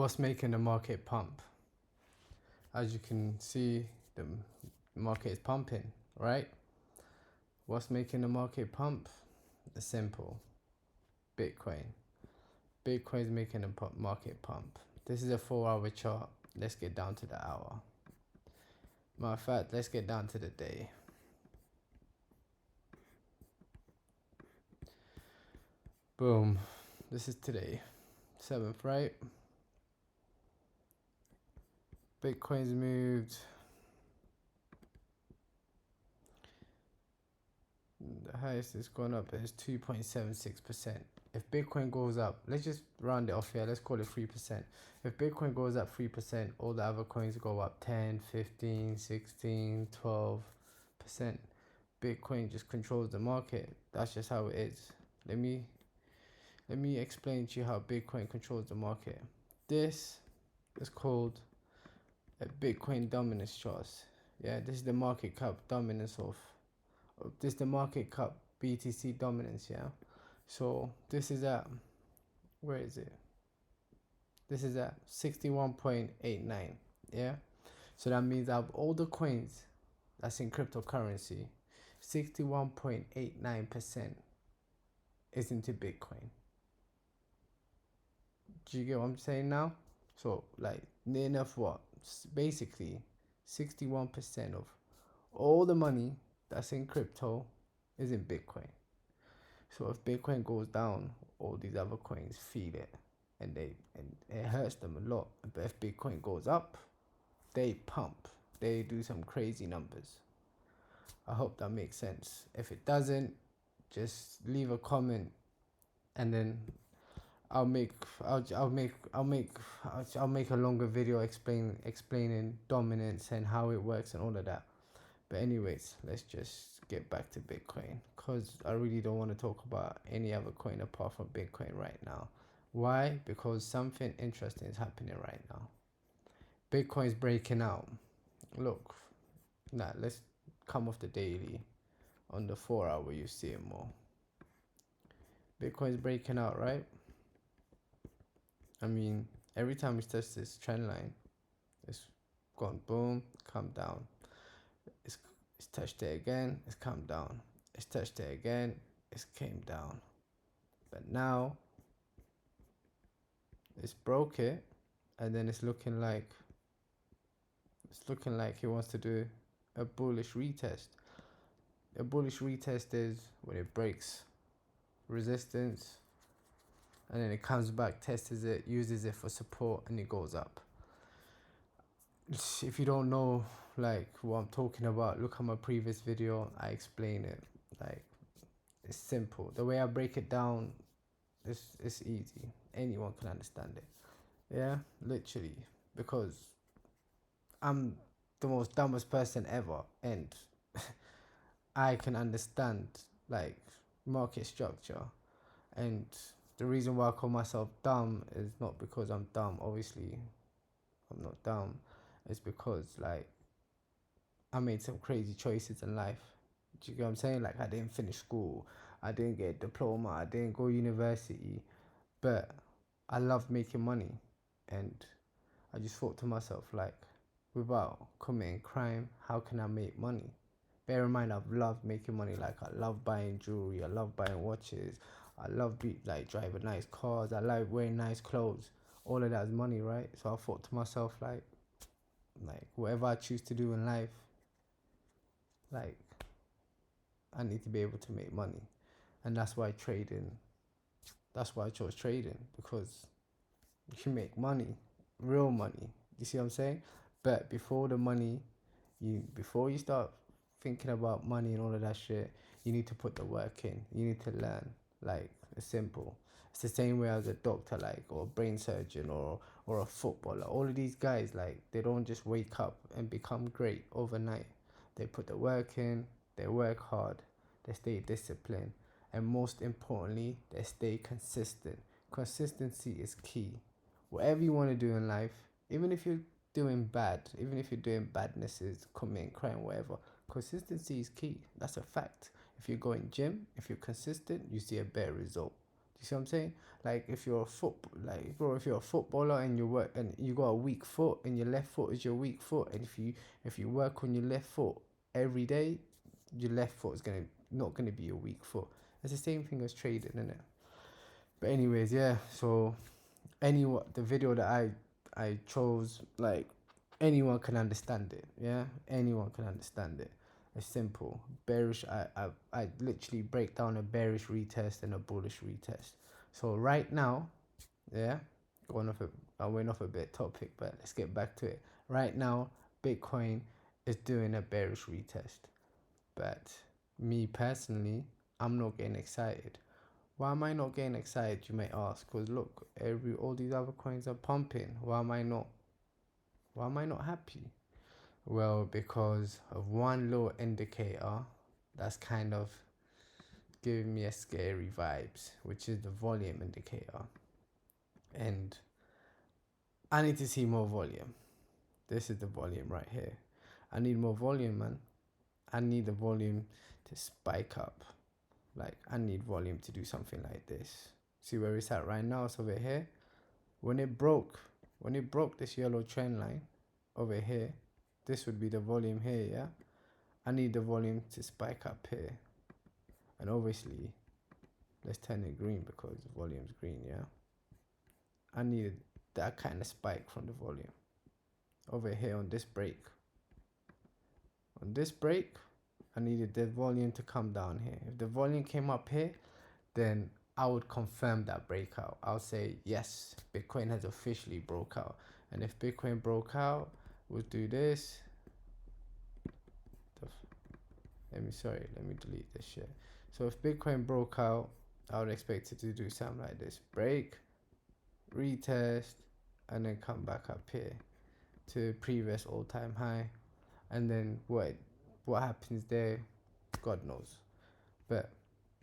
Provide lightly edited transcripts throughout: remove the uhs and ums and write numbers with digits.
What's making the market pump? As you can see, the market is pumping, right? What's making the market pump? It's simple. Bitcoin. Bitcoin is making the market pump. This is a 4-hour chart. Let's get down to the hour. Matter of fact, let's get down to the day. Boom. This is today, 7th, right? Bitcoin's moved. The highest it's gone up is 2.76%. If Bitcoin goes up, let's just round it off here. Let's call it 3%. If Bitcoin goes up 3%, all the other coins go up 10, 15, 16, 12%. Bitcoin just controls the market. That's just how it is. Let me explain to you how Bitcoin controls the market. This is called a Bitcoin dominance chart. Yeah, this is the market cap dominance of this is the market cap BTC dominance. Yeah, so this is at, where is it? This is at 61.89. Yeah, so that means out of all the coins that's in cryptocurrency, 61.89% is into Bitcoin. Do you get what I'm saying now? So like near enough what? Basically 61% of all the money that's in crypto is in Bitcoin. So if Bitcoin goes down, all these other coins feel it, and it hurts them a lot. But if Bitcoin goes up, they pump. They do some crazy numbers. I hope that makes sense. If it doesn't, just leave a comment, and then I'll make a longer video explaining dominance and how it works and all of that. But anyways, let's just get back to Bitcoin, because I really don't want to talk about any other coin apart from Bitcoin right now. Why? Because something interesting is happening right now. Bitcoin's breaking out. Look, let's come off the daily. On the 4-hour, you see it more. Bitcoin's breaking out, right? I mean, every time we touch this trend line, it's gone boom, come down. It's touched it again, it's come down. It's touched it again, it's came down. But now it's broke it, and then it's looking like he wants to do a bullish retest. A bullish retest is when it breaks resistance, and then it comes back, tests it, uses it for support, and it goes up. If you don't know like what I'm talking about, look at my previous video. I explain it. Like, it's simple. The way I break it down, it's easy. Anyone can understand it. Yeah, literally, because I'm the most dumbest person ever, and I can understand like market structure. And the reason why I call myself dumb is not because I'm dumb. Obviously, I'm not dumb. It's because like I made some crazy choices in life. Do you get what I'm saying? Like, I didn't finish school, I didn't get a diploma, I didn't go university, but I love making money. And I just thought to myself, like, without committing crime, how can I make money? Bear in mind, I've loved making money. Like, I love buying jewelry, I love buying watches, I love like driving nice cars, I like wearing nice clothes. All of that is money, right? So I thought to myself, like whatever I choose to do in life, like, I need to be able to make money. And that's why I chose trading, because you can make money, real money. You see what I'm saying? But before you start thinking about money and all of that shit, you need to put the work in. You need to learn. Like, it's simple. It's the same way as a doctor, like, or a brain surgeon, or a footballer. All of these guys, like, they don't just wake up and become great overnight. They put the work in, they work hard, they stay disciplined, and most importantly, they stay consistent. Consistency is key. Whatever you want to do in life, even if you're doing bad, even if you're doing badnesses, committing crime, whatever, consistency is key. That's a fact. If you go in gym, if you're consistent, you see a better result. You see what I'm saying? Like if you're a like bro, if you're a footballer and you work and you got a weak foot and your left foot is your weak foot, and if you work on your left foot every day, your left foot is not gonna be your weak foot. It's the same thing as trading, isn't it? But anyways, yeah. So the video that I chose, like anyone can understand it. Yeah, anyone can understand it. It's simple. Bearish. I literally break down a bearish retest and a bullish retest. So right now, yeah, I went off a bit topic, but let's get back to it. Right now, Bitcoin is doing a bearish retest, but me personally, I'm not getting excited. Why am I not getting excited, you may ask? Because look, all these other coins are pumping. Why am I not? Why am I not happy? Well, because of one little indicator that's kind of giving me a scary vibes, which is the volume indicator. And I need to see more volume. This is the volume right here. I need more volume, man. I need the volume to spike up. Like, I need volume to do something like this. See where it's at right now? It's over here. When it broke this yellow trend line over here, this would be the volume here, yeah? I need the volume to spike up here. And obviously, let's turn it green because the volume's green, yeah? I needed that kind of spike from the volume. Over here on this break. On this break, I needed the volume to come down here. If the volume came up here, then I would confirm that breakout. I'll say, yes, Bitcoin has officially broke out. And if Bitcoin broke out, we'll do this. Let me delete this shit. So if Bitcoin broke out, I would expect it to do something like this. Break, retest, and then come back up here to previous all-time high. And then what happens there, God knows. But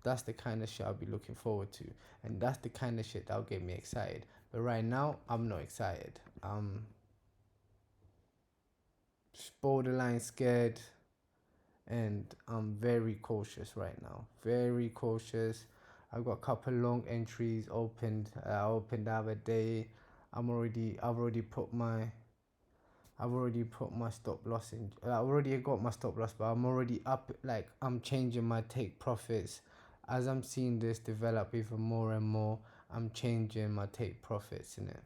that's the kind of shit I'll be looking forward to. And that's the kind of shit that'll get me excited. But right now, I'm not excited. I'm borderline scared. And I'm very cautious right now. Very cautious. I've got a couple long entries opened. I opened the other day. I've already put my stop loss in. I already got my stop loss, but I'm already up. Like, I'm changing my take profits as I'm seeing this develop even more and more. I'm changing my take profits in it,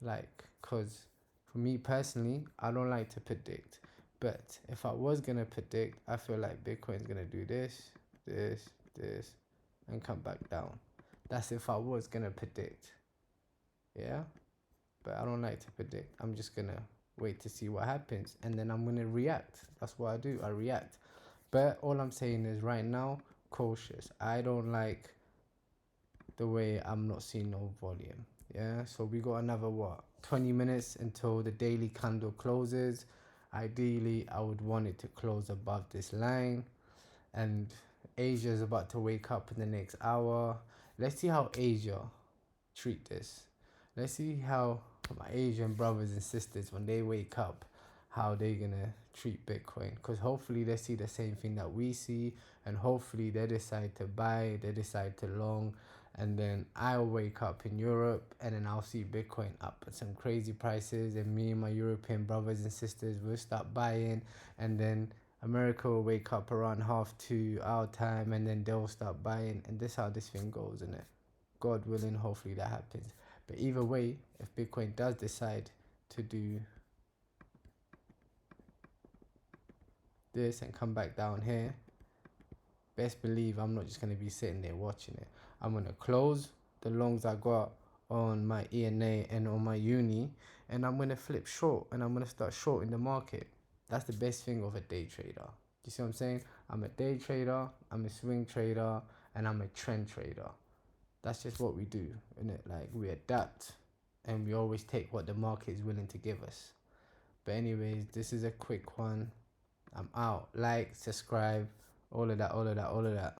like, cause for me personally, I don't like to predict. But if I was gonna predict, I feel like Bitcoin's gonna do this, this, this, and come back down. That's if I was gonna predict. Yeah? But I don't like to predict. I'm just gonna wait to see what happens, and then I'm gonna react. That's what I do. I react. But all I'm saying is right now, cautious. I don't like the way I'm not seeing no volume. Yeah, so we got another 20 minutes until the daily candle closes. Ideally, I would want it to close above this line, and Asia is about to wake up in the next hour. Let's see how Asia treat this. Let's see how my Asian brothers and sisters, when they wake up, how they gonna treat Bitcoin. Because hopefully they see the same thing that we see, and hopefully they decide to buy, they decide to long, and then I'll wake up in Europe, and then I'll see Bitcoin up at some crazy prices, and me and my European brothers and sisters will start buying, and then America will wake up around 1:30 our time, and then they'll start buying, and this is how this thing goes, isn't it? God willing, hopefully that happens. But either way, if Bitcoin does decide to do this and come back down here, best believe I'm not just going to be sitting there watching it. I'm going to close the longs I got on my ENA and on my uni, and I'm going to flip short, and I'm going to start shorting the market. That's the best thing of a day trader. You see what I'm saying? I'm a day trader, I'm a swing trader, and I'm a trend trader. That's just what we do, innit? Like, we adapt, and we always take what the market is willing to give us. But anyways, this is a quick one. I'm out. Like, subscribe, all of that.